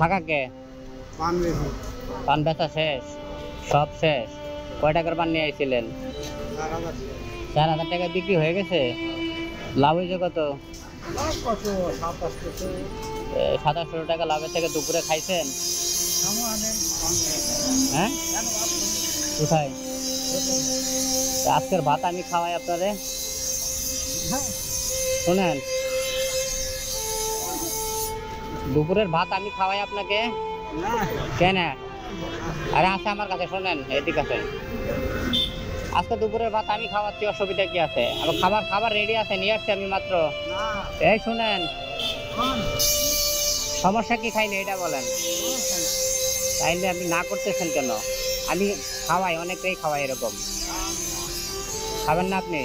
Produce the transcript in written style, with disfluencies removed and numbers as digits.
থাকা কে? পান বেচা শেষ, সব শেষ। কয় টাকার পান নিয়ে আইছিলেন? 4,000 টাকা বিক্রি হয়ে গেছে। লাভ হয়েছে কত? 2700 টাকা লাভের থেকে দুপুরে খাইছেন? হ্যাঁ, কোথায়? আজকের ভাত আমি খাওয়াই আপনারে। শোনেন, দুপুরের ভাত আমি খাওয়াই আপনাকে। কেন? আরে আছে আমার কাছে, শোনেন এদিকে আছে। আজকে দুপুরের ভাত আমি খাওয়াচ্ছি, অসুবিধা কি আছে? আমার খাবার খাবার রেডি আছে, নিয়ে আসছি আমি মাত্র। এই শুনেন, সমস্যা কি খাইলে এটা বলেন? তাইলে আপনি না করতেছেন কেন? আমি খাওয়াই, অনেকটাই খাওয়াই এরকম। খাবেন না আপনি?